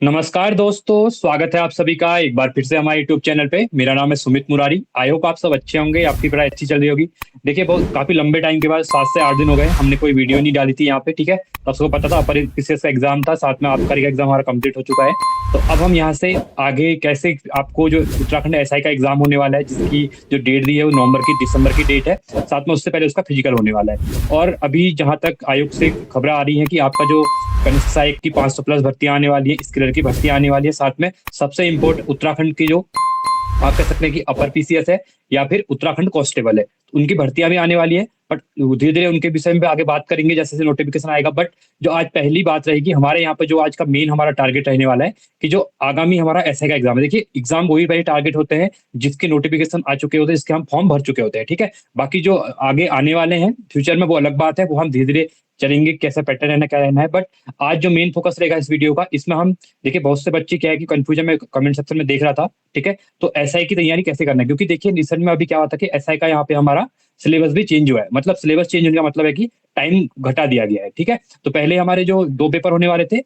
नमस्कार दोस्तों, स्वागत है आप सभी का एक बार फिर से हमारे यूट्यूब चैनल पे। मेरा नाम है सुमित मुरारी। आई होप आप सब अच्छे होंगे, आपकी पढ़ाई अच्छी चल रही होगी। देखिए, बहुत काफी लंबे टाइम के बाद 7 से 8 दिन हो गए हमने कोई वीडियो नहीं डाली थी यहाँ पे। ठीक है, तो सबको पता था अपर किसी का एग्जाम था, साथ में आपका एग्जाम हमारा कंप्लीट हो चुका है। तो अब हम यहाँ से आगे कैसे आपको जो उत्तराखंड एसआई का एग्जाम होने वाला है, जिसकी जो डेट दी है वो नवंबर की दिसंबर की डेट है, साथ में उससे पहले उसका फिजिकल होने वाला है। और अभी जहां तक आयोग से खबरें आ रही हैं कि आपका जो कनिष्ठ सहायक की 500 प्लस भर्तियां आने वाली है, स्किलर की भर्तियां आने वाली है, साथ में सबसे इम्पोर्टेंट उत्तराखंड की जो आप कह सकते हैं कि अपर पीसीएस है या फिर उत्तराखंड कांस्टेबल है, तो उनकी भर्तियां भी आने वाली है। बट धीरे धीरे उनके विषय में आगे बात करेंगे जैसे जैसे नोटिफिकेशन आएगा। बट जो आज पहली बात रहेगी हमारे यहाँ पे, जो आज का मेन हमारा टारगेट रहने वाला है कि जो आगामी हमारा एसआई का एग्जाम है। देखिए, एग्जाम वही वही टारगेट होते हैं जिसके नोटिफिकेशन आ चुके होते हैं, जिसके हम फॉर्म भर चुके होते हैं। ठीक है, बाकी जो आगे आने वाले हैं फ्यूचर में वो अलग बात है, वो हम धीरे धीरे चलेंगे, कैसा पैटर्न रहना क्या रहना है। बट आज जो मेन फोकस रहेगा इस वीडियो का, इसमें हम देखिए बहुत से बच्चे क्या है कि कंफ्यूजन में कमेंट सेक्शन में देख रहा था। ठीक है, तो एसआई की तैयारी कैसे करना है, क्योंकि देखिए रिसेंट में अभी क्या हुआ था कि एसआई का यहाँ पे हमारा सिलेबस भी चेंज हुआ है। मतलब सिलेबस चेंज होने का मतलब है कि टाइम घटा दिया गया है। ठीक है, तो पहले हमारे जो 2 पेपर होने वाले थे,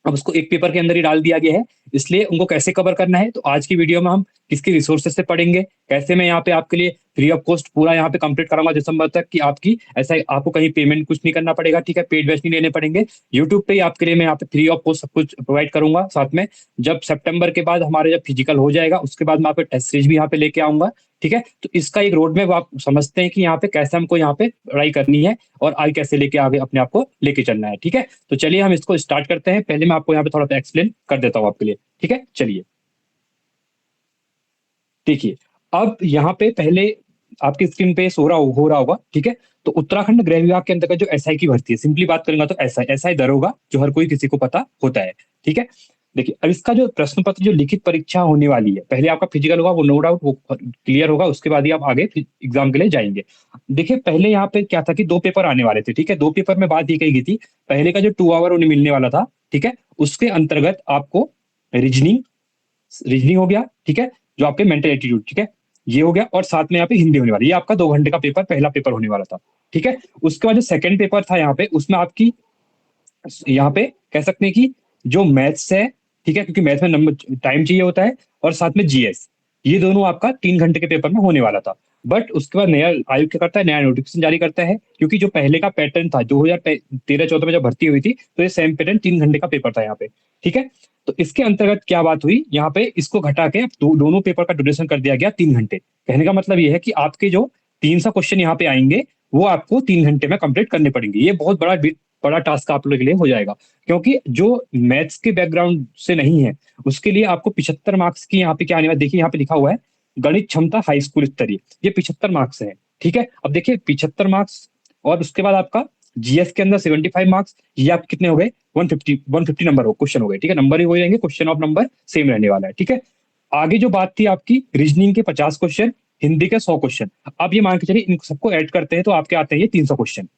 अब उसको एक पेपर के अंदर ही डाल दिया गया है। इसलिए उनको कैसे कवर करना है, तो आज की वीडियो में हम किसके रिसोर्सेज से पढ़ेंगे, कैसे मैं यहाँ पे आपके लिए फ्री ऑफ कॉस्ट पूरा यहाँ पे कंप्लीट कराऊंगा दिसंबर तक, कि आपकी ऐसा आपको कहीं पेमेंट कुछ नहीं करना पड़ेगा। ठीक है, पेड बैच नहीं लेने पड़ेंगे, यूट्यूब पे ही आपके लिए मैं यहाँ पे फ्री ऑफ कॉस्ट सब कुछ प्रोवाइड करूंगा। साथ में जब सितंबर के बाद हमारे जब फिजिकल हो जाएगा, उसके बाद मैं आपको टेस्ट सीरीज भी यहाँ पे लेके आऊंगा। ठीक है, तो इसका एक रोड मैप आप समझते हैं कि यहाँ पे कैसे हमको यहाँ पे पढ़ाई करनी है और आगे कैसे लेके आगे अपने आप को लेके चलना है। ठीक है, तो चलिए हम इसको स्टार्ट करते हैं। पहले मैं आपको यहाँ पे थोड़ा सा एक्सप्लेन कर देता हूँ आपके लिए। ठीक है, चलिए देखिए। अब यहाँ पे पहले आपकी स्क्रीन पे हो रहा होगा। ठीक है, तो उत्तराखंड गृह विभाग के अंतर्गत जो एसआई की भर्ती है, सिंपली बात करेंगे तो एसआई एसआई दरोगा, जो हर कोई किसी को पता होता है। ठीक है, देखिए अब इसका जो प्रश्न पत्र जो लिखित परीक्षा होने वाली है, पहले आपका फिजिकल होगा, वो नो डाउट वो क्लियर होगा, उसके बाद ही आप आगे एग्जाम के लिए जाएंगे। देखिए पहले यहाँ पे क्या था कि 2 पेपर आने वाले थे। ठीक है, 2 पेपर में बात ये कही गई थी, पहले का जो 2 आवर उन्हें मिलने वाला था, ठीक है, उसके अंतर्गत आपको रीजनिंग रीजनिंग हो गया। ठीक है, जो आपके मेंटल एटीट्यूड, ठीक है, ये हो गया, और साथ में यहाँ पे हिंदी होने वाली, ये आपका 2 घंटे का पेपर पहला पेपर होने वाला था। ठीक है, उसके बाद जो सेकंड पेपर था यहाँ पे, उसमें आपकी यहाँ पे कह सकते हैं कि जो मैथ्स है, ठीक है, क्योंकि मैथ्स में नंबर टाइम चाहिए होता है, और साथ में जीएस, ये दोनों आपका 3 घंटे के पेपर में होने वाला था। बट उसके बाद नया आयोग क्या करता है, नया नोटिफिकेशन जारी करता है, क्योंकि जो पहले का पैटर्न था 2013-14 में जब भर्ती हुई थी, तो ये सेम पैटर्न 3 घंटे का पेपर था यहाँ पे। ठीक है, तो इसके अंतर्गत क्या बात हुई, यहाँ पे इसको घटा के दोनों पेपर का ड्यूरेशन कर दिया गया 3 घंटे। कहने का मतलब ये है कि आपके जो 300 क्वेश्चन यहाँ पे आएंगे, वो आपको 3 घंटे में कंप्लीट करने पड़ेंगे। ये बहुत बड़ा बड़ा टास्क आप लोगों के लिए हो जाएगा, क्योंकि जो मैथ्स के बैकग्राउंड से नहीं है, उसके लिए आपको 75 मार्क्स की यहाँ पे क्या आने वाला, देखिए यहाँ पे लिखा हुआ है गणित क्षमता हाई स्कूल स्तरीय, ये 75 मार्क्स है। ठीक है, अब देखिए 75 मार्क्स, और उसके बाद आपका जीएस के अंदर 75 मार्क्स, ये आप कितने हो गए, 150 नंबर हो क्वेश्चन हो गए। ठीक है, नंबर ही वही रहेंगे, क्वेश्चन ऑफ नंबर सेम रहने वाला है। ठीक है, आगे जो बात थी आपकी रीजनिंग के 50 क्वेश्चन, हिंदी के 100 क्वेश्चन। अब ये मान के चलिए इन सबको ऐड करते हैं तो आपके आते हैं ये 300 क्वेश्चन।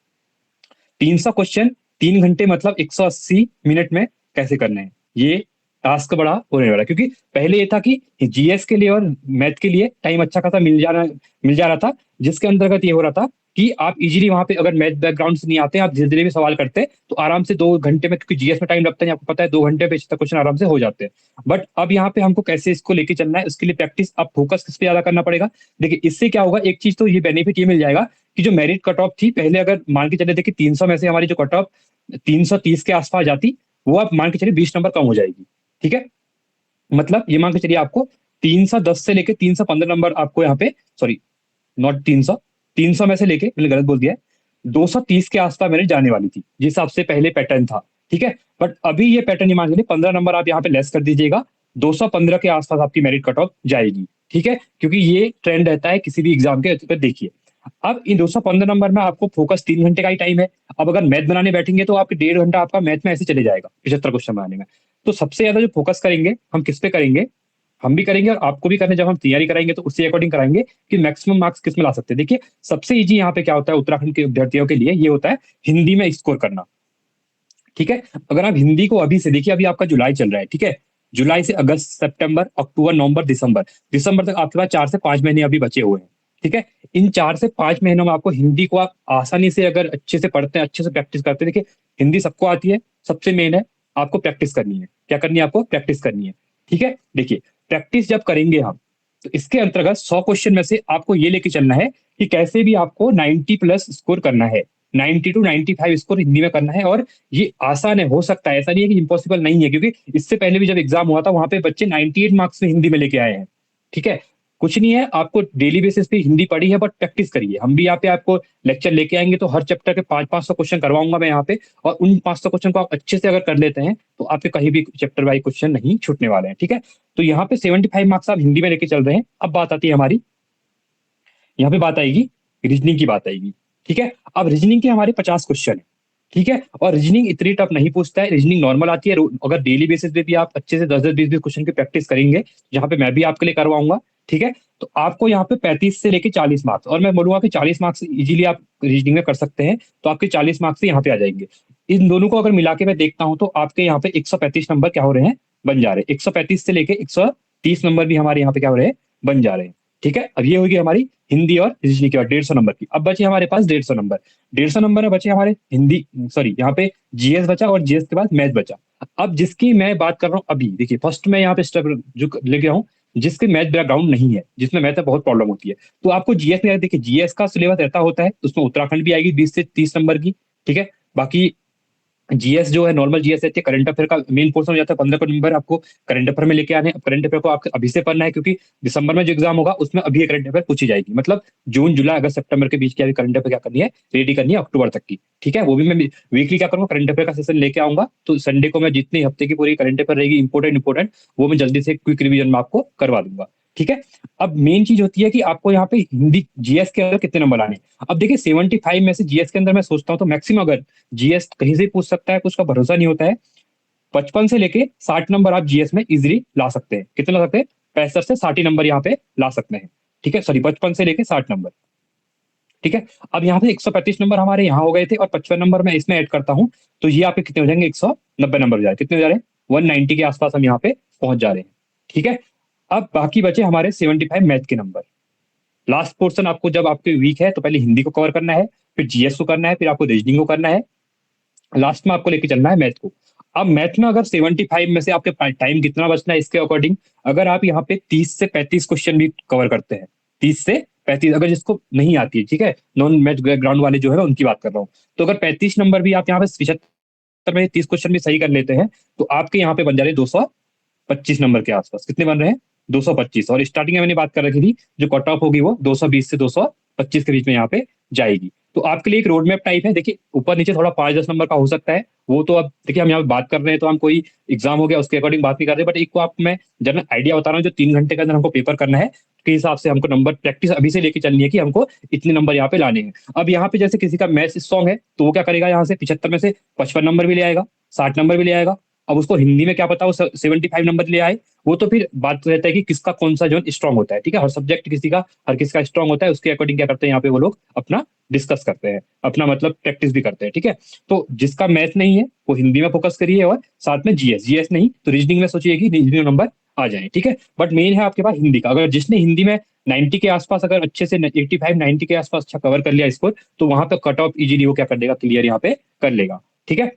300 क्वेश्चन 3 घंटे मतलब 180 मिनट में कैसे करने हैं, ये टास्क बड़ा होने वाला है। क्योंकि पहले ये था कि जीएस के लिए और मैथ के लिए टाइम अच्छा खासा मिल जा रहा था, जिसके अंतर्गत ये हो रहा था कि आप इजीली वहां पे, अगर मैथ बैकग्राउंड से नहीं आते हैं, आप धीरे धीरे भी सवाल करते हैं तो आराम से 2 घंटे में, क्योंकि जीएस में टाइम लगता है आपको पता है, 2 घंटे पे 75 क्वेश्चन आराम से हो जाते हैं। बट अब यहाँ पे हमको कैसे इसको लेके चलना है, उसके लिए प्रैक्टिस, अब फोकस किस पे ज्यादा करना पड़ेगा। देखिए इससे क्या होगा, एक चीज तो ये बेनिफिट ये मिल जाएगा कि जो मेरिट कट ऑफ थी पहले, अगर मान के चले देखिए 300 में से हमारी जो कट ऑफ 330 के आसपास जाती, वो आप मान के चलिए 20 नंबर कम हो जाएगी। ठीक है, मतलब ये मान के चलिए आपको 310 से लेके 315 नंबर आपको यहाँ पे, सॉरी नॉट 300, 300 में से लेके, मैंने गलत बोल दिया है, 230 के आसपास मेरे जाने वाली थी, जिस हिसाब से पहले पैटर्न था। ठीक है, बट अभी ये पैटर्न ये मान के चलिए 15 नंबर आप यहाँ पे लेस कर दीजिएगा, 215 के आसपास आपकी मेरिट कट ऑफ जाएगी। ठीक है, क्योंकि ये ट्रेंड रहता है किसी भी एग्जाम के पे, देखिए अब इन 215 नंबर में आपको फोकस 3 घंटे का ही टाइम है। अब अगर मैथ बनाने बैठेंगे तो आपके 1.5 घंटा आपका मैथ में ऐसे चले जाएगा 75 क्वेश्चन बनाने में। तो सबसे ज्यादा जो फोकस करेंगे हम किस पे करेंगे, हम भी करेंगे और आपको भी करने, जब हम तैयारी कराएंगे तो उससे अकॉर्डिंग कराएंगे कि मैक्सिमम मार्क्स किस में ला सकते हैं। देखिए सबसे इजी यहाँ पे क्या होता है उत्तराखंड के विद्यार्थियों के लिए, ये होता है हिंदी में स्कोर करना। ठीक है, अगर आप हिंदी को अभी से देखिए, अभी आपका जुलाई चल रहा है। ठीक है, जुलाई से अगस्त, सितंबर, अक्टूबर, नवंबर, दिसंबर, दिसंबर तक आपके पास 4 से 5 महीने अभी बचे हुए हैं। ठीक है, इन 4 से 5 महीनों में आपको हिंदी को आप आसानी से, अगर अच्छे से पढ़ते हैं, अच्छे से प्रैक्टिस करते हैं, देखिए हिंदी सबको आती है, सबसे मेन है। आपको प्रैक्टिस करनी है। क्या करनी है आपको? प्रैक्टिस करनी है। ठीक है, देखिए प्रैक्टिस जब करेंगे हम, तो इसके अंतर्गत 100 क्वेश्चन में से आपको ये लेके चलना है कि कैसे भी आपको 90 प्लस स्कोर करना है, 90 टू 95 स्कोर हिंदी में करना है। और ये आसान है, हो सकता है, ऐसा नहीं है कि इम्पॉसिबल नहीं है, क्योंकि इससे पहले भी जब एग्जाम हुआ था वहां पे बच्चे 98 मार्क्स में हिंदी में लेके आए हैं। ठीक है, कुछ नहीं है, आपको डेली बेसिस पे हिंदी पढ़ी है, बट प्रैक्टिस करिए। हम भी यहाँ पे आपको लेक्चर लेके आएंगे, तो हर चैप्टर के 500 क्वेश्चन करवाऊंगा मैं यहाँ पे, और उन 500 क्वेश्चन को आप अच्छे से अगर कर लेते हैं तो आपके कहीं भी चैप्टर वाइज क्वेश्चन नहीं छूटने वाले हैं। ठीक है, तो यहाँ पे 75 मार्क्स आप हिंदी में लेके चल रहे हैं। अब बात आती है हमारी, यहाँ पे बात आएगी रीजनिंग की, बात आएगी। ठीक है, अब रीजनिंग के हमारे 50 क्वेश्चन है। ठीक है, और रीजनिंग इतनी टफ नहीं पूछता है, रीजनिंग नॉर्मल आती है। अगर डेली बेसिस पे भी आप अच्छे से 10-10 20-20 क्वेश्चन की प्रैक्टिस करेंगे, जहां पे मैं भी आपके लिए करवाऊंगा, ठीक है, तो आपको यहाँ पे 35 से लेके 40 मार्क्स, और मैं बोलूंगा कि 40 मार्क्स इजीली आप रीजनिंग में कर सकते हैं, तो आपके 40 मार्क्स यहाँ पे आ जाएंगे। इन दोनों को अगर मिला के मैं देखता हूँ, तो आपके यहाँ पे 135 नंबर क्या हो रहे हैं? बन जा रहे हैं। 135 से लेके 130 नंबर भी हमारे यहाँ पे क्या हो रहे हैं? बन जा रहे हैं। ठीक है, अब ये होगी हमारी हिंदी और रीजनिंग की बात, 150 नंबर की। अब बचे हमारे पास 150 नंबर, 150 नंबर में बचे हमारे हिंदी, सॉरी यहाँ पे जीएस बचा, और जीएस के बाद मैथ बचा। अब जिसकी मैं बात कर रहा हूँ अभी, देखिए फर्स्ट में यहाँ पे स्टेप जो लेके आऊँ, जिसके मैथ बैकग्राउंड नहीं है, जिसमें मैथ में बहुत प्रॉब्लम होती है, तो आपको जीएस में देखिए जीएस का सिलेबस ऐसा होता है, उसमें उत्तराखंड भी आएगी 20 से 30 नंबर की। ठीक है, बाकी जीएस जो है नॉर्मल जीएस रहती है, करंट अफेयर का मेन पोर्शन हो जाता है, 15 नंबर आपको करंट अफेयर में लेके आने हैं। करंट अफेयर को आपको अभी से पढ़ना है, क्योंकि दिसंबर में जो एग्जाम होगा उसमें अभी करंट अफेयर पूछी जाएगी। मतलब जून जुलाई अगस्त सितंबर के बीच की अभी करंट अफेयर क्या करनी है? रेडी करनी है अक्टूबर तक की। ठीक है, वो भी मैं वीकली क्या करूंगा, करंट अफेयर का सेशन लेके आऊंगा, तो संडे को मैं जितनी हफ्ते की पूरी करंट अफेयर रहेगी इंपोर्टेंट वो मैं जल्दी से क्विक रिवीजन में आपको करवा दूंगा। ठीक है, अब मेन चीज होती है कि आपको यहाँ पे हिंदी जीएस के अंदर कितने नंबर आने हैं। अब देखिए 75 में से जीएस के अंदर मैं सोचता हूँ तो मैक्सिमम, अगर जीएस कहीं से पूछ सकता है, कुछ का भरोसा नहीं होता है, 55 से लेके 60 नंबर आप जीएस में इजीली ला सकते हैं। कितने ला सकते हैं? 65 से 60 नंबर यहाँ पे ला सकते हैं। ठीक है, सॉरी 55 से लेके 60 नंबर। ठीक है, अब यहाँ पे 135 नंबर हमारे यहाँ हो गए थे, और 55 नंबर मैं इसमें ऐड करता हूँ, तो ये आपके कितने हो जाएंगे? 190 नंबर हो जाए। कितने हो जा रहे हैं? 190 के आसपास हम यहाँ पे पहुंच जा रहे हैं। ठीक है, अब बाकी बचे हमारे 75 मैथ के नंबर। लास्ट पोर्शन आपको, जब आपके वीक है, तो पहले हिंदी को कवर करना है, फिर जीएस को करना है, फिर आपको रीजनिंग को करना है, लास्ट में आपको लेके चलना है मैथ को। अब मैथ में अगर 75 में से आपके टाइम कितना बचना है, इसके अकॉर्डिंग अगर आप यहाँ पे 30 से 35 क्वेश्चन भी कवर करते हैं, 30 से 35, अगर जिसको नहीं आती है, ठीक है, नॉन मैथ बैकग्राउंड वाले जो है मैं उनकी बात कर रहा हूँ, तो अगर 35 नंबर भी आप यहाँ पे 75 में 30 क्वेश्चन भी सही कर लेते हैं, तो आपके यहाँ पे बन जा रहे 225 नंबर के आसपास। कितने बन रहे हैं? 225। और स्टार्टिंग में मैंने बात कर रखी थी, जो कट ऑफ होगी वो 220 से 225 के बीच में यहाँ पे जाएगी। तो आपके लिए एक रोड मैप टाइप है। देखिए ऊपर नीचे थोड़ा 5-10 नंबर का हो सकता है, वो तो अब देखिए हम यहाँ पे बात कर रहे हैं, तो हम कोई एग्जाम हो गया उसके अकॉर्डिंग बात नहीं कर रहे, बट एक को आप मैं जनरल आइडिया बता रहा हूँ, जो 3 घंटे के अंदर हमको पेपर करना है, के हिसाब से हमको नंबर प्रैक्टिस अभी से लेके चलनी है कि हमको इतने नंबर यहाँ पे लाने हैं। अब यहाँ पे जैसे किसी का मैथ्स स्ट्रॉन्ग है, तो वो क्या करेगा, यहाँ से 75 में से 55 नंबर भी ले आएगा, 60 नंबर भी ले आएगा। अब उसको हिंदी में क्या पता वो 75 नंबर ले आए, वो तो फिर बात रहता है कि किसका कौन सा जो स्ट्रॉन्ग होता है। ठीक है, हर सब्जेक्ट हर किसी का स्ट्रॉन्ग होता है, उसके अकॉर्डिंग क्या करते हैं यहाँ पे वो लोग अपना डिस्कस करते हैं, अपना मतलब प्रैक्टिस भी करते हैं। ठीक है, तो जिसका मैथ नहीं है वो हिंदी में फोकस करिए, और साथ में जीएस, जीएस नहीं तो रीजनिंग में सोचिए कि रीजनिंग नंबर आ जाए। ठीक है, बट मेन है आपके पास हिंदी का। अगर जिसने हिंदी में 90 के आसपास, अगर अच्छे से 85-90 के आसपास अच्छा कवर कर लिया स्कोर, तो वहां पे कट ऑफ इजीली वो क्या कर देगा, क्लियर यहाँ पे कर लेगा। ठीक है,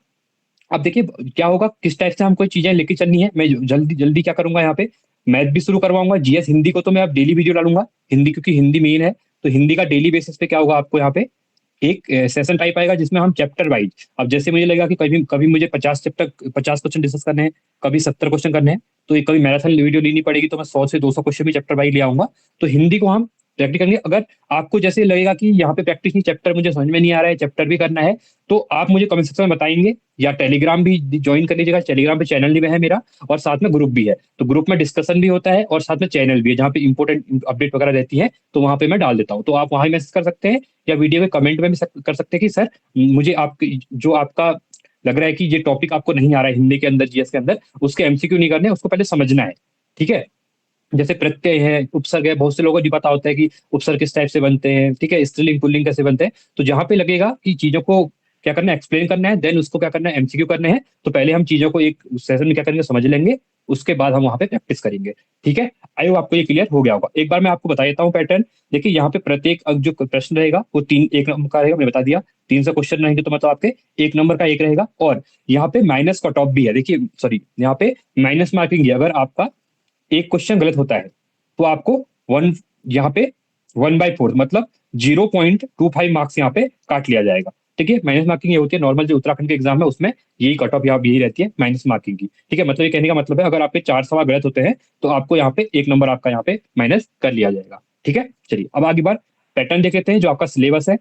अब देखिए क्या होगा, किस टाइप से हमको चीजें लेके चलनी है। मैं जल्दी जल्दी क्या करूंगा, यहाँ पे मैथ भी शुरू करवाऊंगा, जीएस हिंदी को तो मैं अब डेली वीडियो डालूंगा, हिंदी क्योंकि हिंदी मेन है, तो हिंदी का डेली बेसिस पे क्या होगा, आपको यहाँ पे एक सेशन टाइप आएगा जिसमें हम चैप्टर वाइज, अब जैसे मुझे लगेगा कि कभी कभी मुझे 50 क्वेश्चन डिस्कस करने हैं, कभी 70 क्वेश्चन करने हैं, तो एक कभी मैराथन वीडियो लेनी पड़ेगी, तो मैं 100 से 200 क्वेश्चन भी चैप्टर वाइज ले आऊंगा। तो हिंदी को हम प्रैक्टिस करेंगे। अगर आपको जैसे लगेगा कि यहाँ पे प्रैक्टिस नहीं, चैप्टर मुझे समझ में नहीं आ रहा है, चैप्टर भी करना है, तो आप मुझे कमेंट सेक्शन में बताएंगे, या टेलीग्राम भी ज्वाइन कर लीजिएगा। टेलीग्राम पे चैनल भी है मेरा, और साथ में ग्रुप भी है, तो ग्रुप में डिस्कशन भी होता है, और साथ में चैनल भी है जहाँ पे इंपॉर्टेंट अपडेट वगैरह रहती है, तो वहां पे मैं डाल देता हूँ, तो आप वहां मैसेज कर सकते हैं, या वीडियो के कमेंट में भी कर सकते हैं कि सर मुझे आपकी जो आपका लग रहा है कि ये टॉपिक आपको नहीं आ रहा है हिंदी के अंदर, जीएस के अंदर, उसके एमसीक्यू नहीं करने, उसको पहले समझना है। ठीक है, जैसे प्रत्यय है, उपसर्ग है, बहुत से लोगों को नहीं पता होता है कि उपसर्ग किस टाइप से बनते हैं। ठीक है, स्त्रीलिंग पुल्लिंग कैसे बनते हैं, तो जहां पे लगेगा कि चीजों को क्या करना है, एक्सप्लेन करना है, देन उसको क्या करना है, एमसीक्यू करने हैं, तो पहले हम चीजों को एक सेशन में क्या करेंगे, समझ लेंगे, उसके बाद हम वहां पे प्रैक्टिस करेंगे। ठीक है, आई होप आपको ये क्लियर हो गया होगा। एक बार मैं आपको बता देता हूँ पैटर्न। देखिए यहाँ पे प्रत्येक जो प्रश्न रहेगा वो तीन एक नंबर का रहेगा, मैंने बता दिया। 300 क्वेश्चन रहेंगे तो मतलब आपके 1 नंबर का एक रहेगा। और यहाँ पे माइनस कट ऑफ भी है, देखिए सॉरी यहाँ पे माइनस मार्किंग है। अगर आपका एक क्वेश्चन गलत होता है तो आपको वन यहाँ पे 1/4 मतलब 0.25 मार्क्स यहाँ पे काट लिया जाएगा। ठीक है, माइनस मार्किंग ये होती है नॉर्मल जो उत्तराखंड के एग्जाम है उसमें, यही कट ऑफ यहाँ यही रहती है माइनस मार्किंग की। ठीक है, मतलब ये कहने का मतलब है अगर आपके 4 सवाल गलत होते हैं तो आपको यहाँ पे 1 नंबर आपका यहाँ पे माइनस कर लिया जाएगा। ठीक है, चलिए अब आगे बार पैटर्न देख लेते हैं जो आपका सिलेबस है।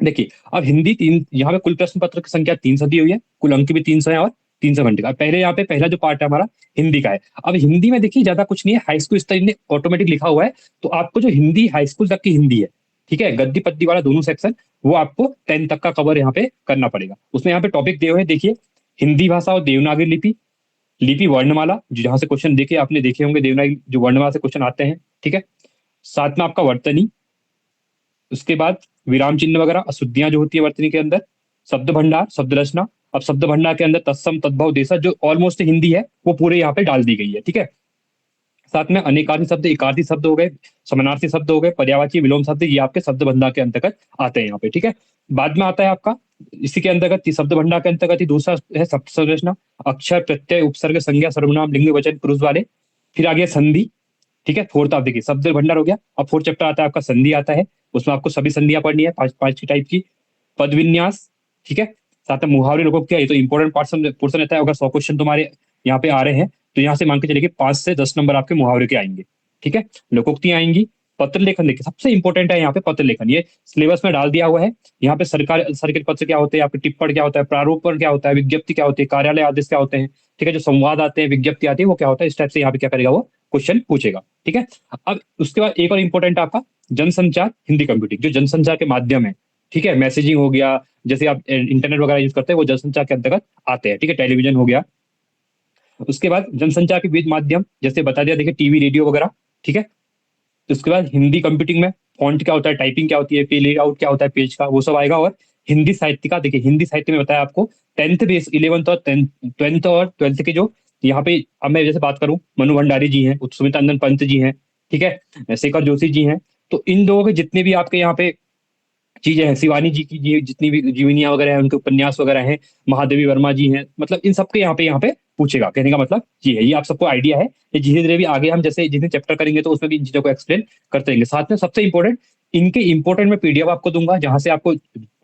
देखिए अब हिंदी तीन, यहाँ पे कुल प्रश्न पत्र की संख्या 300 दी हुई है, कुल अंक भी 300 है और 300 घंटे का। पहले यहाँ पे पहला जो पार्ट है हमारा हिंदी का है। अब हिंदी में देखिए ज्यादा कुछ नहीं है, हाई स्कूल स्तर ने ऑटोमेटिक लिखा हुआ है। तो आपको जो हिंदी हाई स्कूल तक की हिंदी है, ठीक है, गद्दी पद्दी वाला दोनों सेक्शन, वो आपको 10 तक का कवर यहाँ पे करना पड़ेगा। उसमें यहाँ पे टॉपिक दिए हुए हैं, देखिए हिंदी भाषा और देवनागरी लिपि, लिपि वर्णमाला जहां से क्वेश्चन देखे आपने देखे होंगे, देवनागरी जो वर्णमाला से क्वेश्चन आते हैं। ठीक है, साथ में आपका वर्तनी, उसके बाद विराम चिन्ह वगैरह, अशुद्धियां जो होती है वर्तनी के अंदर, शब्द भंडार, शब्द रचना। अब शब्द भंडार के अंदर तत्सम तद्भव देशज जो ऑलमोस्ट हिंदी है वो पूरे यहाँ पे डाल दी गई है। ठीक है, साथ में अनेकार्थी शब्द, एकार्थी शब्द हो गए, समानार्थी शब्द हो गए, पर्यायवाची विलोम शब्द, ये आपके शब्द भंडार के अंतर्गत आते हैं यहाँ पे। ठीक है, बाद में आता है आपका इसी के अंतर्गत शब्द भंडार के अंतर्गत ही दूसरा है शब्द संरचना, अक्षर प्रत्यय उपसर्ग संज्ञा सर्वनाम लिंग वचन पुरुष वाले। फिर आ गया संधि। ठीक है, फोर्थ आप देखिए शब्द भंडार हो गया। अब फोर्थ चैप्टर आता है आपका संधि आता है, उसमें आपको सभी संधियां पढ़नी है, पांच पांच की टाइप की। पद विन्यास, ठीक है, साथ में मुहावरे लोगों क्या, ये तो इंपॉर्टेंट पोर्शन पोर्शन रहता है। अगर 100 क्वेश्चन तुम्हारे यहाँ पे आ रहे हैं तो यहाँ से मान के चलिए कि 5 से 10 नंबर आपके मुहावरे के आएंगे। ठीक है, लोकोक्तियां आएंगी। पत्र लेखन देखिए सबसे इंपॉर्टेंट है यहाँ पे पत्र लेखन, ये सिलेबस में डाल दिया हुआ है। यहाँ पे सरकारी पत्र क्या होते हैं, आपके टिप्पण क्या होता है, प्रारूपण क्या होता है, विज्ञप्ति क्या होती है, कार्यालय आदेश क्या होते हैं। ठीक है, जो संवाद आते हैं, विज्ञप्ति आती है, वो क्या होता है, इस टाइप से यहाँ पे क्या करेगा वो क्वेश्चन पूछेगा। ठीक है, अब उसके बाद एक और इंपॉर्टेंट आपका जनसंचार हिंदी कंप्यूटिंग, जो जनसंचार के माध्यम है। ठीक है, मैसेजिंग हो गया, जैसे आप इंटरनेट वगैरह यूज करते हैं वो जनसंचार के अंतर्गत आते हैं। ठीक है, टेलीविजन हो गया। उसके बाद जनसंचार के विविध माध्यम जैसे बता दिया, देखिए टीवी रेडियो वगैरह। ठीक है, तो उसके बाद हिंदी कंप्यूटिंग में फॉन्ट क्या होता है, टाइपिंग क्या होती है, पे लेआउट क्या होता है पेज का, वो सब आएगा। और हिंदी साहित्य का देखिए, हिंदी साहित्य में बताया आपको 10th बेस 11th और 10th और 12th के जो यहाँ पे, अब मैं जैसे बात करूं, मनु भंडारी जी हैं, सुमित्रानंदन पंत जी हैं, ठीक है, शेखर जोशी जी हैं। तो इन लोगों के जितने भी आपके यहाँ पे चीजें हैं, शिवानी जी की जितनी भी जीवनियां वगैरह हैं, उनके उपन्यास वगैरह हैं, महादेवी वर्मा जी हैं, मतलब इन सबके यहाँ पे पूछेगा। कहने का मतलब ये है, ये आप सबको आइडिया है। ये धीरे धीरे भी आगे हम जैसे जितने चैप्टर करेंगे तो उसमें भी इन चीजों को एक्सप्लेन करते रहेंगे। साथ में सबसे इंपॉर्टेंट, इनके इंपॉर्टेंट में पीडीएफ आपको दूंगा जहां से आपको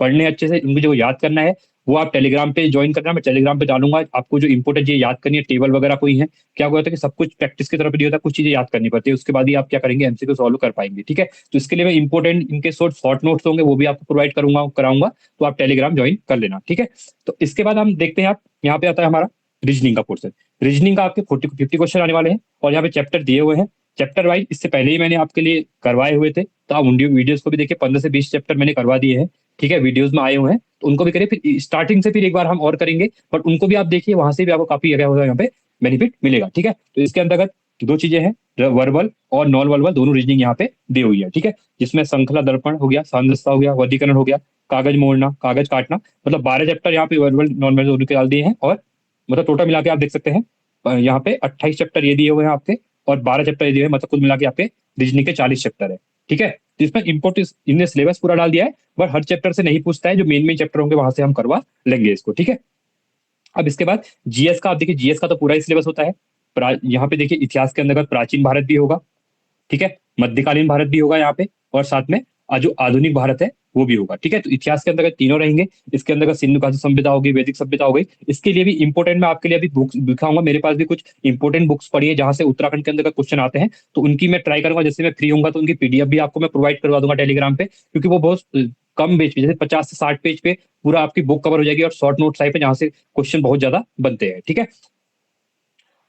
पढ़ने अच्छे से इनको जो याद करना है वो आप टेलीग्राम पे ज्वाइन करना। मैं टेलीग्राम पे डालूंगा आपको जो इंपॉर्टेंट चीजें याद करनी है, टेबल वगैरह कोई है, क्या होता है कि सब कुछ प्रैक्टिस की तरफ नहीं होता, कुछ चीजें याद करनी पड़ती है, उसके बाद ही आप क्या करेंगे एमसीक्यू सॉल्व कर पाएंगे। ठीक है, तो इसके लिए मैं इंपॉर्टेंट इनके शॉर्ट नोट्स होंगे वो भी आपको प्रोवाइड करूंगा कराऊंगा, तो आप टेलीग्राम ज्वाइन कर लेना। ठीक है, तो इसके बाद हम देखते हैं, आप यहाँ पे आता है हमारा रीजनिंग का पोर्सन। रीजनिंग का आपके 50 क्वेश्चन आने वाले हैं और यहाँ पे चैप्टर दिए हुए हैं चैप्टर वाइज। इससे पहले ही मैंने आपके लिए करवाए हुए थे, तो आप वीडियोस को भी देखिए, 15 से 20 चैप्टर मैंने करवा दिए हैं। ठीक है, वीडियोस में आए हुए हैं तो उनको भी करिए, फिर स्टार्टिंग से फिर एक बार हम और करेंगे, बट उनको भी आप देखिए, वहां से भी आपको काफी जगह होगा यहाँ पे बेनिफिट मिलेगा। ठीक है, तो इसके अंतर्गत दो चीजें हैं, वर्बल और नॉन वर्बल दोनों रीजनिंग यहाँ पे दी हुई है। ठीक है, जिसमें श्रृंखला दर्पण हो गया, सांद्रता हो गया, वर्गीकरण हो गया, कागज मोड़ना, कागज काटना, मतलब 12 चैप्टर यहाँ पे वर्बल नॉन वर्बल दोनों के डाल दिए हैं। और मतलब टोटल मिला के आप देख सकते हैं यहाँ पे 28 चैप्टर ये दिए हुए हैं आपके, और 12 चैप्टर ये दिए हुए हैं, मतलब कुल मिला के आपके रीजनिंग के 40 चैप्टर है। ठीक है, तो इसमें इम्पोर्टेंस इनने सिलेबस पूरा डाल दिया है, बट हर चैप्टर से नहीं पूछता है, जो मेन मेन चैप्टर होंगे वहां से हम करवा लेंगे इसको। ठीक है, अब इसके बाद जीएस का आप देखिए, जीएस का तो पूरा ही सिलेबस होता है। यहाँ पे देखिए इतिहास के अंतर्गत प्राचीन भारत भी होगा, ठीक है, मध्यकालीन भारत भी होगा यहाँ पे, और साथ में जो आधुनिक भारत है वो भी होगा। ठीक है, तो इतिहास के अंतर्गत तीनों रहेंगे। इसके अंतर्गत सिंधु घाटी सभ्यता होगी, वैदिक सभ्यता हो गई। इसके लिए भी इंपॉर्टेंट मैं आपके लिए अभी बुक्स दिखाऊंगा, मेरे पास भी कुछ इंपॉर्टेंट बुक्स पढ़ी है जहां से उत्तराखंड के अंदर क्वेश्चन आते हैं, तो उनकी मैं ट्राई करूंगा, जैसे मैं फ्री होऊंगा तो उनकी पीडीएफ भी आपको मैं प्रोवाइड करवा दूंगा टेलीग्राम पे, क्योंकि वो बहुत कम पेज पे, जैसे 50 से 60 पेज पे पूरा आपकी बुक कवर हो जाएगी, और शॉर्ट नोट्स टाइप है जहां से क्वेश्चन बहुत ज्यादा बनते हैं। ठीक है,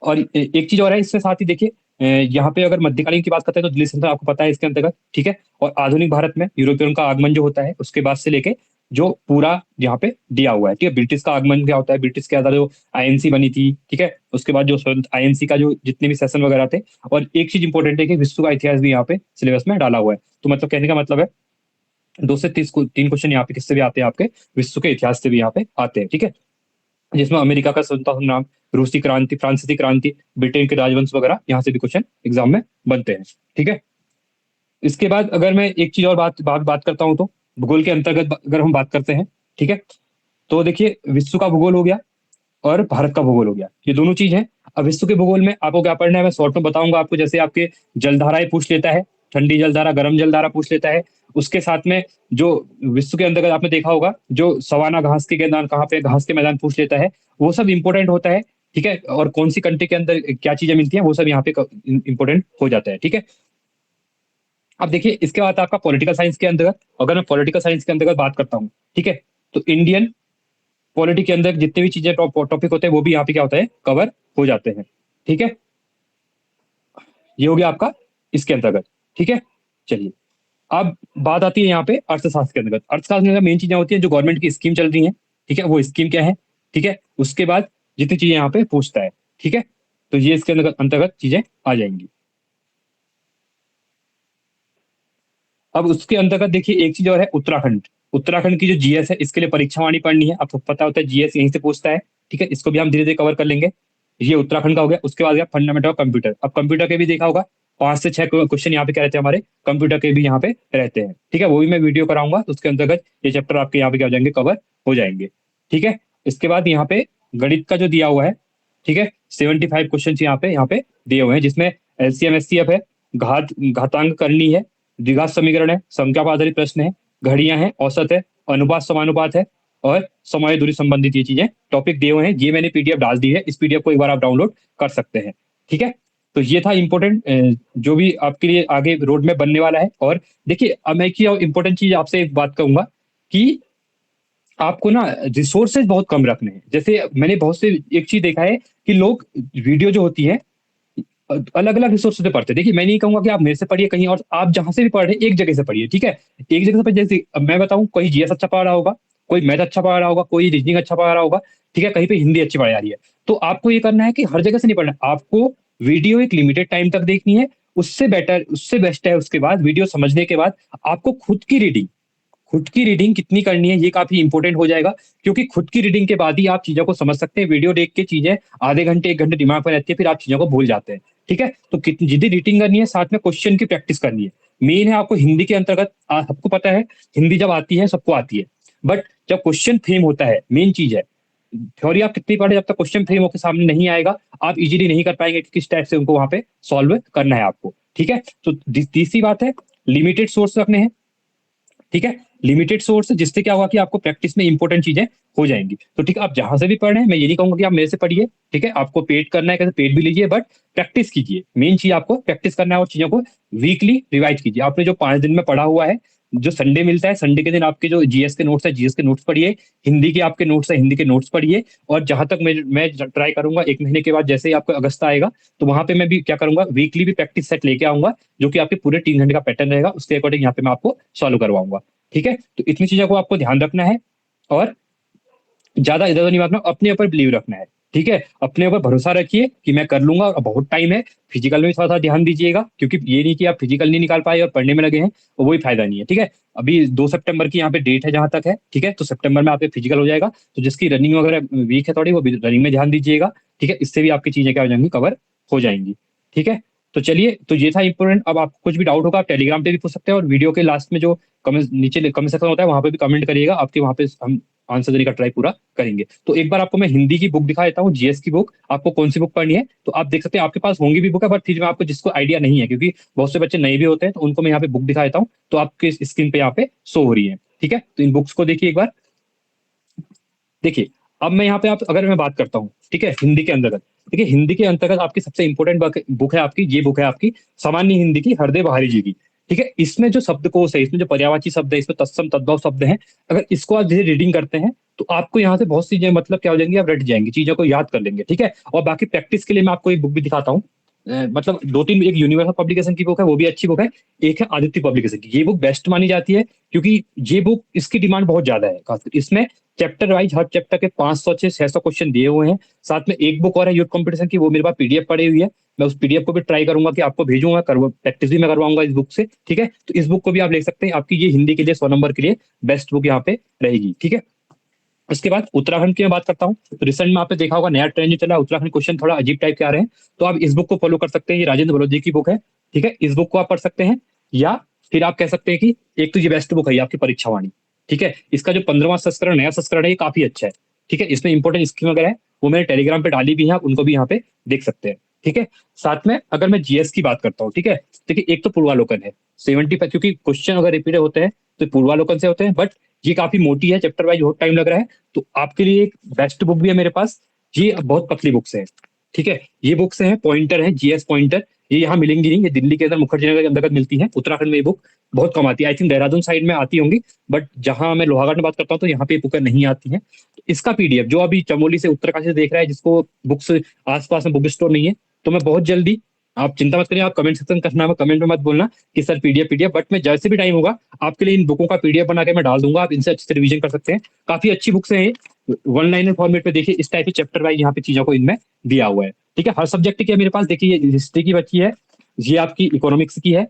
और एक चीज और है इसके साथ ही देखिए, यहाँ पे अगर मध्यकालीन की बात करते हैं तो दिल्ली सल्तनत आपको पता है इसके अंतर्गत। ठीक है, और आधुनिक भारत में यूरोपियन का आगमन जो होता है उसके बाद से लेके जो पूरा यहाँ पे दिया हुआ है। ठीक है, ब्रिटिश का आगमन क्या होता है, ब्रिटिश के अंदर जो आईएनसी बनी थी, ठीक है, उसके बाद जो आईएनसी का जो जितने भी सेशन वगैरह थे। और एक चीज इंपॉर्टेंट है कि विश्व का इतिहास भी यहाँ पे सिलेबस में डाला हुआ है। तो मतलब कहने का मतलब है 2 से 3 क्वेश्चन यहाँ पे किससे भी आते हैं, आपके विश्व के इतिहास से भी यहाँ पे आते हैं। ठीक है, जिसमें अमेरिका का स्वतंत्रता संग्राम, रूसी क्रांति, फ्रांसीसी क्रांति, ब्रिटेन के राजवंश वगैरह, यहाँ से भी क्वेश्चन एग्जाम में बनते हैं। ठीक है, इसके बाद अगर मैं एक चीज और बात करता हूँ, तो भूगोल के अंतर्गत अगर हम बात करते हैं, ठीक है, तो देखिए विश्व का भूगोल हो गया और भारत का भूगोल हो गया, ये दोनों चीज है। अब विश्व के भूगोल में आपको क्या पढ़ना है, मैं शॉर्ट में बताऊंगा आपको। जैसे आपके जलधाराएं पूछ लेता है, ठंडी जलधारा, गर्म जलधारा पूछ लेता है। उसके साथ में जो विश्व के अंतर्गत आपने देखा होगा, जो सवाना घास के मैदान, कहाँ पे घास के मैदान पूछ लेता है, वो सब इंपॉर्टेंट होता है। ठीक है, और कौन सी कंट्री के अंदर क्या चीजें मिलती है, वो सब यहाँ पे इंपॉर्टेंट हो जाता है। ठीक है, अब देखिए इसके बाद आपका पॉलिटिकल साइंस के अंतर्गत, अगर मैं पॉलिटिकल साइंस के अंतर्गत बात करता हूँ, ठीक है, तो इंडियन पॉलिटी के अंदर जितने भी चीजें टॉपिक होते हैं वो भी यहाँ पे क्या होता है, कवर हो जाते हैं। ठीक है, ये हो गया आपका इसके अंतर्गत। ठीक है, चलिए अब बात आती है यहाँ पे अर्थशास्त्र के अंतर्गत। अर्थशास्त्र में मेन चीजें होती है जो गवर्नमेंट की स्कीम चल रही है, ठीक है, वो स्कीम क्या है। ठीक है, उसके बाद जितनी चीजें यहाँ पे पूछता है, ठीक है, तो ये इसके अंतर्गत चीजें आ जाएंगी। अब उसके अंतर्गत देखिए एक चीज और है, उत्तराखंड। उत्तराखंड की जो जीएस है, इसके लिए परीक्षा वाणी पढ़नी है, आपको पता होता है जीएस यहीं से पूछता है। ठीक है, इसको भी हम धीरे धीरे कवर कर लेंगे। ये उत्तराखंड का हो गया। उसके बाद गया फंडामेंटल ऑफ कंप्यूटर। अब कंप्यूटर के भी देखा होगा 5 से 6 क्वेश्चन यहाँ पे क्या रहते हैं, हमारे कंप्यूटर के भी यहाँ पे रहते हैं। ठीक है, वो भी मैं वीडियो कराऊंगा, तो उसके अंतर्गत ये चैप्टर आपके यहाँ पे क्या हो जाएंगे, कवर हो जाएंगे। ठीक है, इसके बाद यहाँ पे गणित का जो दिया हुआ है, ठीक है, 75 क्वेश्चन यहाँ पे दिए हुए हैं, जिसमें एलसीएम एचसीएफ है, घातांक करनी है, द्विघात समीकरण है, संख्या पर आधारित प्रश्न है, घड़ियां हैं, औसत है, अनुपात समानुपात है, और समय दूरी संबंधित ये चीजें टॉपिक दिए हुए हैं। ये मैंने पीडीएफ डाल दी है, इस पीडीएफ को एक बार आप डाउनलोड कर सकते हैं। ठीक है, तो ये था इंपॉर्टेंट जो भी आपके लिए आगे रोड में बनने वाला है। और देखिए अब मैं एक इंपॉर्टेंट चीज आपसे एक बात कहूंगा कि आपको ना रिसोर्सेज बहुत कम रखने हैं। जैसे मैंने बहुत से एक चीज देखा है कि लोग वीडियो जो होती है अलग अलग रिसोर्स से पढ़ते हैं। देखिए मैं नहीं कहूंगा कि आप मेरे से पढ़िए कहीं और, आप जहां से भी पढ़ रहे हैं एक जगह से पढ़िए। ठीक है, एक जगह से पढ़िए। जैसे अब मैं बताऊं, कोई जीएस अच्छा पढ़ रहा होगा, कोई मैथ अच्छा पढ़ रहा होगा, कोई रीजनिंग अच्छा पढ़ रहा होगा, ठीक है, कहीं पे हिंदी अच्छी पढ़ाई जा रही है। तो आपको ये करना है कि हर जगह से नहीं पढ़ना, आपको वीडियो एक लिमिटेड टाइम तक देखनी है। उससे बेटर, उससे बेस्ट है उसके बाद वीडियो समझने के बाद आपको खुद की रीडिंग कितनी करनी है, ये काफी इंपॉर्टेंट हो जाएगा। क्योंकि खुद की रीडिंग के बाद ही आप चीजों को समझ सकते हैं। वीडियो देख के चीजें आधे घंटे 1 घंटे दिमाग में रहती है, फिर आप चीजों को भूल जाते हैं। ठीक है, तो कितनी जितनी रीडिंग करनी है, साथ में क्वेश्चन की प्रैक्टिस करनी है। मेन है आपको हिंदी के अंतर्गत, सबको पता है हिंदी जब आती है सबको आती है, बट जब क्वेश्चन फ्रेम होता है, मेन चीज है। थ्योरी आप कितनी पढ़े, जब तक क्वेश्चन फ्रेम होकर सामने नहीं आएगा, आप इजीली नहीं कर पाएंगे कि किस टाइप से उनको वहां पे सॉल्व करना है आपको। ठीक है, तो तीसरी बात है, लिमिटेड सोर्स रखने हैं। ठीक है, लिमिटेड सोर्स, जिससे क्या होगा कि आपको प्रैक्टिस में इंपॉर्टेंट चीजें हो जाएंगी। तो ठीक है, आप जहां से भी पढ़ रहे हैं, मैं ये नहीं कहूंगा कि आप मेरे से पढ़िए। ठीक है, आपको पेड करना है कैसे पेड भी लीजिए, बट प्रैक्टिस कीजिए। मेन चीज आपको प्रैक्टिस करना है और चीजों को वीकली रिवाइज कीजिए। आपने जो 5 दिन में पढ़ा हुआ है, जो संडे मिलता है, संडे के दिन आपके जो जीएस के नोट्स है, जीएस के नोट्स पढ़िए। हिंदी के आपके नोट्स है, हिंदी के नोट्स पढ़िए। और जहां तक मैं ट्राई करूंगा 1 महीने के बाद, जैसे ही आपको अगस्त आएगा, तो वहां पे मैं भी क्या करूंगा, वीकली भी प्रैक्टिस सेट लेके आऊंगा, जो कि आपके पूरे 3 घंटे का पैटर्न रहेगा। उसके अकॉर्डिंग यहाँ पे मैं आपको सॉल्व करवाऊंगा। ठीक है, तो इतनी चीजों को आपको ध्यान रखना है, और ज्यादा इधर उधर नहीं मारना, अपने ऊपर बिलीव रखना है। ठीक है, अपने ऊपर भरोसा रखिए कि मैं कर लूंगा, और बहुत टाइम है। फिजिकल में भी थोड़ा सा ध्यान दीजिएगा, क्योंकि ये नहीं कि आप फिजिकल नहीं निकाल पाए और पढ़ने में लगे हैं, तो वही फायदा नहीं है। ठीक है, अभी 2 सितंबर की यहाँ पे डेट है जहां तक है। ठीक है, तो सितंबर में आपके फिजिकल हो जाएगा, तो जिसकी रनिंग वगैरह वीक है थोड़ी, वो रनिंग में ध्यान दीजिएगा। ठीक है, इससे भी आपकी चीजें क्या हो जाएंगी, कवर हो जाएंगी। ठीक है, तो चलिए, तो ये था इंपोर्टेंट। अब आपको कुछ भी डाउट होगा आप टेलीग्राम पे भी पूछ सकते हैं, और वीडियो के लास्ट में जो कमेंट, नीचे कमेंट सेक्शन होता है, वहां पे भी कमेंट करिएगा, आपके वहां पे हम आंसर देने का ट्राई पूरा करेंगे। तो एक बार आपको मैं हिंदी की बुक दिखा देता हूँ, जीएस की बुक। आपको कौन सी बुक पढ़नी है, तो आप देख सकते हैं, आपके पास होंगी भी बुक है, बट फिर मैं आपको जिसको आइडिया नहीं है, क्योंकि बहुत से बच्चे नए भी होते हैं, तो उनको मैं यहाँ पे बुक दिखा देता हूँ, तो आपके स्क्रीन पे यहाँ पे शो हो रही है। ठीक है, तो इन बुक्स को देखिए एक बार। देखिए, अब मैं यहाँ पे आप अगर मैं बात करता हूँ, ठीक है, हिंदी के अंतर्गत। देखिए, हिंदी के अंतर्गत आपकी सबसे इंपॉर्टेंट बुक है आपकी, ये बुक है आपकी सामान्य हिंदी की, हरदेव बहारी जी की। ठीक है, इसमें जो शब्दकोश है, इसमें जो पर्यायवाची शब्द है, इसमें तत्सम तद्भव शब्द हैं, अगर इसको आप जैसे रीडिंग करते हैं, तो आपको यहाँ से बहुत सी चीजें मतलब क्या हो जाएंगी, आप रट जाएंगी, चीजों को याद कर लेंगे। ठीक है, और बाकी प्रैक्टिस के लिए मैं आपको एक बुक भी दिखाता हूँ। मतलब 2-3, एक यूनिवर्सल पब्लिकेशन की बुक है, वो भी अच्छी बुक है। एक है आदित्य पब्लिकेशन की, ये बुक बेस्ट मानी जाती है, क्योंकि ये बुक, इसकी डिमांड बहुत ज्यादा है। खासकर इसमें चैप्टर वाइज, हर चैप्टर के 500 से 600 क्वेश्चन दिए हुए हैं। साथ में एक बुक और है यूथ कंपटीशन की, वो मेरे पास पीडीएफ पड़ी हुई है। मैं उस पीडीएफ को भी ट्राई करूंगा कि आपको भेजूंगा, प्रैक्टिस भी मैं करवाऊंगा इस बुक से। ठीक है, तो इस बुक को भी आप ले सकते हैं, आपकी ये हिंदी के लिए 100 नंबर के लिए बेस्ट बुक यहाँ पे रहेगी। ठीक है, उसके बाद उत्तराखंड की मैं बात करता हूँ, तो रिसेंट में आपने देखा होगा नया ट्रेंड जो चला है, उत्तराखंड क्वेश्चन थोड़ा अजीब टाइप के आ रहे हैं, तो आप इस बुक को फॉलो कर सकते हैं। ये राजेंद्र बलोच की बुक है, ठीक है, इस बुक को आप पढ़ सकते हैं। या फिर आप कह सकते हैं कि एक तो ये बेस्ट बुक है ये आपकी परीक्षा वाणी, ठीक है, इसका जो 15वां संस्करण नया संस्करण है ये काफी अच्छा है, ठीक है, इसमें इंपॉर्टेंट स्कीम वगैरह है, वो मैंने टेलीग्राम पे डाली भी है, आप उनको भी यहाँ पे देख सकते हैं, ठीक है। साथ में अगर मैं जीएस की बात करता हूँ, ठीक है, देखिए एक तो पूर्वालोकन है 70, क्योंकि क्वेश्चन अगर रिपीट होते हैं तो पूर्वालोकन से होते हैं, बट ये काफी मोटी है, चैप्टर वाइज बहुत टाइम लग रहा है, तो आपके लिए एक बेस्ट बुक भी है मेरे पास। ये बहुत पतली बुक्स है, ठीक है, ये बुक्स हैं, पॉइंटर है, जीएस पॉइंटर, ये यहाँ मिलेंगी नहीं, ये दिल्ली के अंदर मुखर्जी नगर के अंतर्गत मिलती है, उत्तराखंड में ये बुक बहुत कम आती है, आई थिंक देहरादून साइड में आती होंगी, बट जहां मैं लोहागढ़ में बात करता हूँ तो यहाँ पे बुकें नहीं आती हैं। तो इसका पीडीएफ जो अभी चमोली से उत्तरकाशी से देख रहा है, जिसको बुक्स आसपास में बुक स्टोर नहीं है, तो मैं बहुत जल्दी, आप चिंता मत करिए, आप कमेंट सेक्शन करना है, कमेंट में मत बोलना कि सर पीडीएफ पीडीएफ, बट मैं जैसे भी टाइम होगा आपके लिए इन बुकों का पीडीएफ बना के मैं डाल दूंगा, आप इनसे अच्छे से रिवीजन कर सकते हैं। काफी अच्छी बुक्स हैं, वन लाइनर फॉर्मेट में देखिए, इस टाइप के चैप्टर वाइज यहाँ पे चीजों को इनमें दिया हुआ है, ठीक है। हर सब्जेक्ट की है मेरे पास, देखिए ये हिस्ट्री की बची है, ये आपकी इकोनॉमिक्स की है,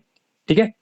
ठीक है,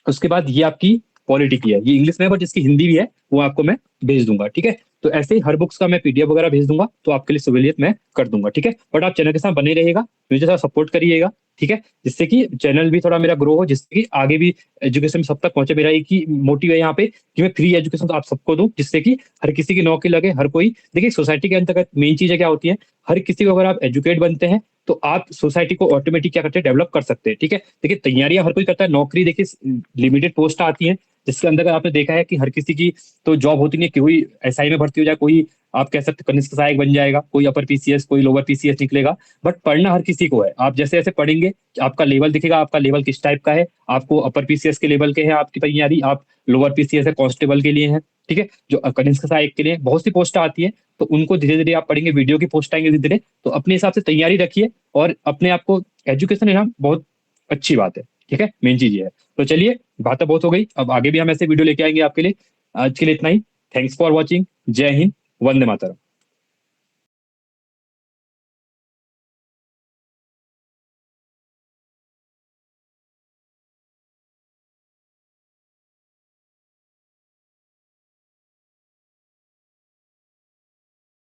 उसके बाद ये आपकी पॉलिटी की है, ये इंग्लिश में है बट इसकी हिंदी भी है, वो आपको मैं भेज दूंगा, ठीक है। तो ऐसे ही हर बुक्स का मैं पीडीएफ वगैरह भेज दूंगा, तो आपके लिए सहूलियत मैं कर दूंगा, ठीक है। बट आप चैनल के साथ बने रहिएगा, मुझे थोड़ा सपोर्ट करिएगा, ठीक है, जिससे कि चैनल भी थोड़ा मेरा ग्रो हो, जिससे कि आगे भी एजुकेशन सब तक पहुंचे। मेरा एक ही मोटिव है यहाँ पे कि मैं फ्री एजुकेशन तो आप सबको दूं, जिससे कि हर किसी की नौकरी लगे, हर कोई देखिए, सोसाइटी के अंतर्गत मेन चीजें क्या होती है, हर किसी को अगर आप एजुकेट बनते हैं तो आप सोसाइटी को ऑटोमेटिक क्या करते हैं, डेवलप कर सकते हैं, ठीक है। देखिए तैयारियां हर कोई करता है, नौकरी देखिए लिमिटेड पोस्ट आती है, जिसके अंदर आपने देखा है कि हर किसी की तो जॉब होती नहीं है, कोई एसआई में भर्ती हो जाए, कोई आप कह सकते कनिष्ठ सहायक बन जाएगा, कोई अपर पीसीएस, कोई लोअर पीसीएस निकलेगा, बट पढ़ना हर किसी को है। आप जैसे जैसे पढ़ेंगे आपका लेवल दिखेगा, आपका लेवल किस टाइप का है, आपको अपर पीसीएस के लेवल के है आपकी तैयारी, आप लोअर पीसीएस है कांस्टेबल के लिए है, ठीक है, जो कनिष्ठ सहायक के लिए बहुत सी पोस्ट आती है, तो उनको धीरे धीरे आप पढ़ेंगे, वीडियो की पोस्ट आएंगे धीरे धीरे, तो अपने हिसाब से तैयारी रखिए और अपने आप को, एजुकेशन लेना बहुत अच्छी बात है, ठीक है, मेन चीज ये है। तो चलिए, बातें बहुत हो गई, अब आगे भी हम ऐसे वीडियो लेके आएंगे आपके लिए। आज के लिए इतना ही। Thanks for watching. जय हिंद। वंदे मातरम।